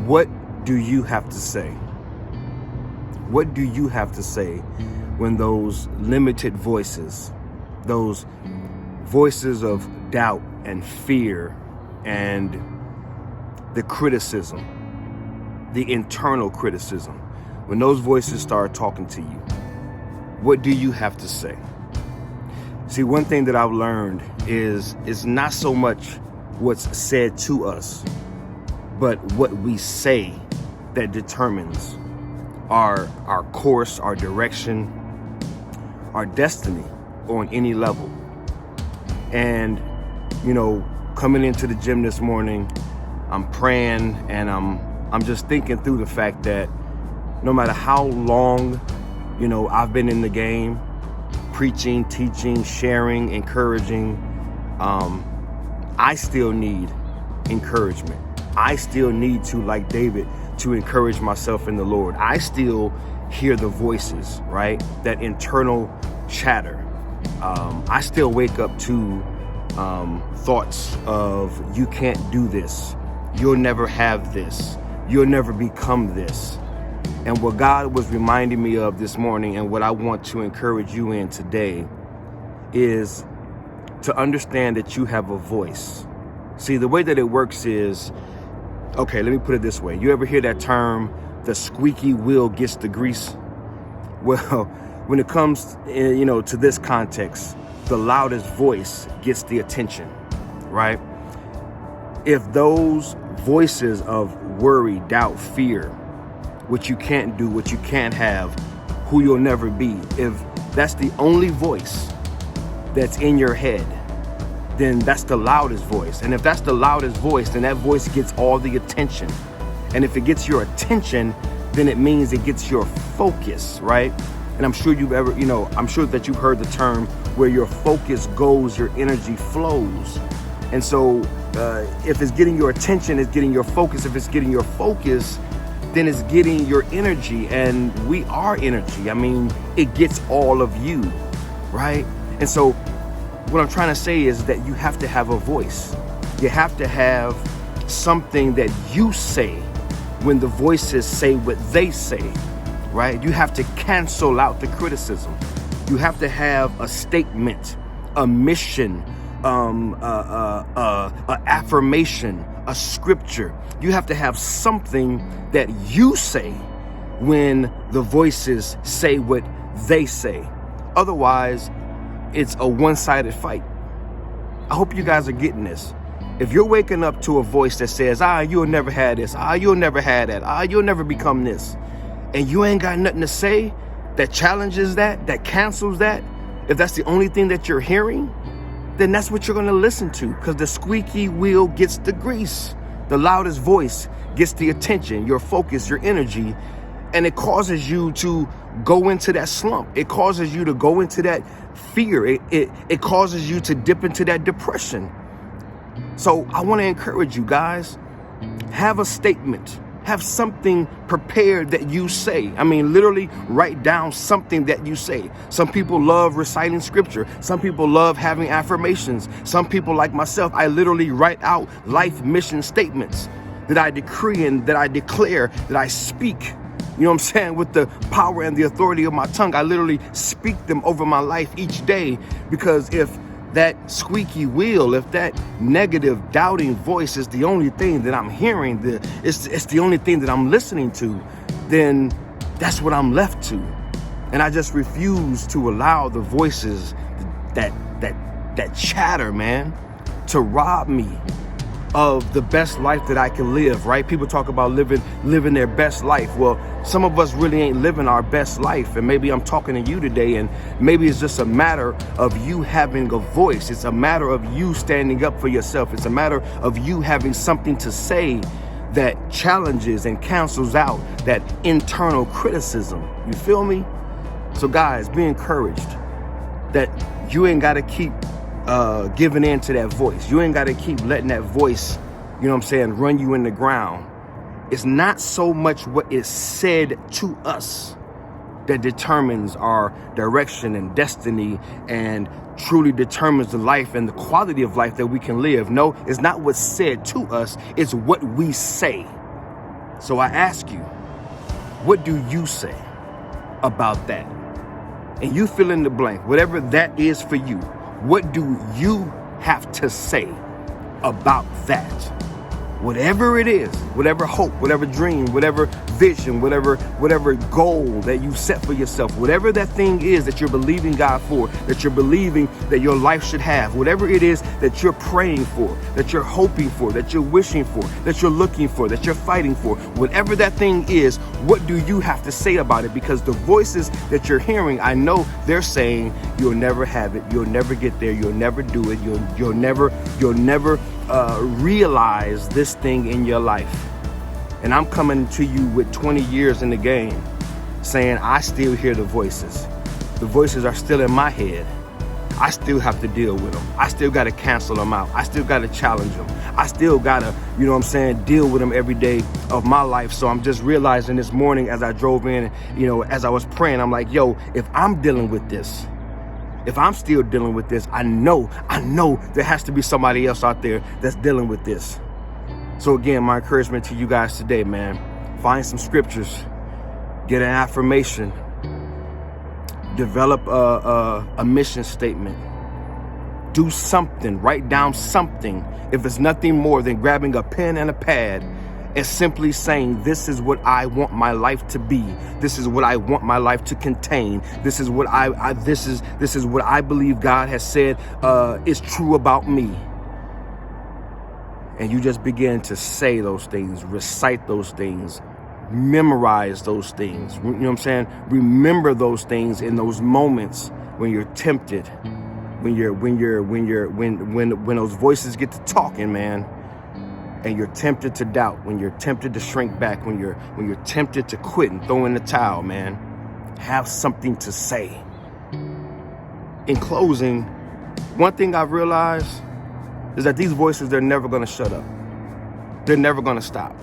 What do you have to say? What do you have to say when those limited voices, those voices of doubt and fear and the criticism, the internal criticism, when those voices start talking to you, what do you have to say? See, one thing that I've learned is it's not so much what's said to us, but what we say that determines our course, our direction, our destiny on any level. And, coming into the gym this morning, I'm praying and I'm just thinking through the fact that no matter how long, I've been in the game, preaching, teaching, sharing, encouraging, I still need encouragement. I still need to, like David, to encourage myself in the Lord. I still hear the voices, right? That internal chatter. I still wake up to thoughts of, you can't do this. You'll never have this. You'll never become this. And what God was reminding me of this morning, and what I want to encourage you in today, is to understand that you have a voice. See, the way that it works is, okay, let me put it this way. You ever hear that term, the squeaky wheel gets the grease? Well, when it comes, to this context, the loudest voice gets the attention, right? If those voices of worry, doubt, fear, what you can't do, what you can't have, who you'll never be, if that's the only voice that's in your head, then that's the loudest voice. And if that's the loudest voice, then that voice gets all the attention. And if it gets your attention, then it means it gets your focus, right? And I'm sure I'm sure that you've heard the term, where your focus goes, your energy flows. And so if it's getting your attention, it's getting your focus. If it's getting your focus, then it's getting your energy. And we are energy. I mean, it gets all of you, right? And so what I'm trying to say is that you have to have a voice. You have to have something that you say when the voices say what they say, right? You have to cancel out the criticism. You have to have a statement, a mission, a affirmation, a scripture. You have to have something that you say when the voices say what they say. Otherwise, it's a one-sided fight. I hope you guys are getting this. If you're waking up to a voice that says, you'll never have this, you'll never have that, you'll never become this, and you ain't got nothing to say that challenges that cancels that, if that's the only thing that you're hearing, then that's what you're going to listen to, because the squeaky wheel gets the grease. The loudest voice gets the attention, your focus, your energy, and it causes you to go into that slump. It causes you to go into that fear. It causes you to dip into that depression. So I want to encourage you guys, have a statement, have something prepared that you say. I mean, literally write down something that you say. Some people love reciting scripture. Some people love having affirmations. Some people, like myself, I literally write out life mission statements that I decree and that I declare, that I speak. You know what I'm saying? With the power and the authority of my tongue, I literally speak them over my life each day. Because if that squeaky wheel, if that negative doubting voice is the only thing that I'm hearing, it's the only thing that I'm listening to, then that's what I'm left to. And I just refuse to allow the voices that chatter, man, to rob me of the best life that I can live, right? People talk about living their best life. Well, some of us really ain't living our best life. And maybe I'm talking to you today, and maybe it's just a matter of you having a voice. It's a matter of you standing up for yourself. It's a matter of you having something to say that challenges and cancels out that internal criticism. You feel me? So guys, be encouraged that you ain't got to keep giving in to that voice. You ain't got to keep letting that voice, run you in the ground. It's not so much what is said to us that determines our direction and destiny and truly determines the life and the quality of life that we can live. No, it's not what's said to us. It's what we say. So I ask you, what do you say about that? And you fill in the blank, whatever that is for you. What do you have to say about that? Whatever it is, whatever hope, whatever dream, whatever vision, whatever goal that you set for yourself, whatever that thing is that you're believing God for, that you're believing that your life should have, whatever it is that you're praying for, that you're hoping for, that you're wishing for, that you're looking for, that you're fighting for, whatever that thing is, what do you have to say about it? Because the voices that you're hearing, I know they're saying you'll never have it, you'll never get there, you'll never do it, you'll never realize this thing in your life. And I'm coming to you with 20 years in the game saying I still hear the voices. The voices are still in my head. I still have to deal with them. I still got to cancel them out. I still got to challenge them. I still got to, deal with them every day of my life. So I'm just realizing this morning as I drove in, as I was praying, I'm like, yo, if I'm dealing with this, if I'm still dealing with this, I know there has to be somebody else out there that's dealing with this. So again, my encouragement to you guys today, man, find some scriptures, get an affirmation, develop a mission statement, do something, write down something. If it's nothing more than grabbing a pen and a pad and simply saying, this is what I want my life to be. This is what I want my life to contain. This is what this is what I believe God has said is true about me. And you just begin to say those things, recite those things, memorize those things. You know what I'm saying? Remember those things in those moments when you're tempted, when those voices get to talking, man. And you're tempted to doubt, when you're tempted to shrink back, when you're tempted to quit and throw in the towel, man, have something to say. In closing, one thing I've realized is that these voices, they're never going to shut up. They're never going to stop.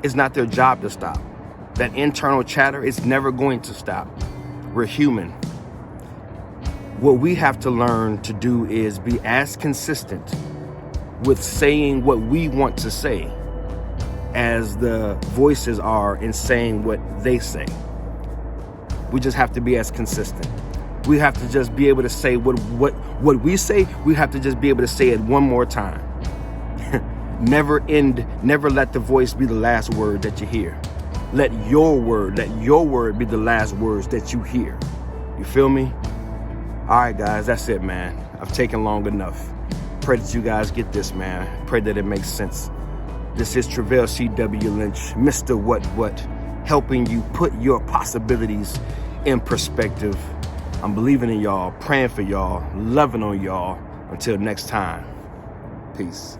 It's not their job to stop. That internal chatter is never going to stop. We're human. What we have to learn to do is be as consistent with saying what we want to say as the voices are in saying what they say. We just have to be as consistent. We have to just be able to say what we say. We have to just be able to say it one more time. Never let the voice be the last word that you hear. Let your word be the last words that you hear. You feel me? All right, guys, that's it, man. I've taken long enough. Pray that you guys get this, man. Pray that it makes sense. This is Travell C.W. Lynch, Mr. What, helping you put your possibilities in perspective. I'm believing in y'all, praying for y'all, loving on y'all. Until next time, peace.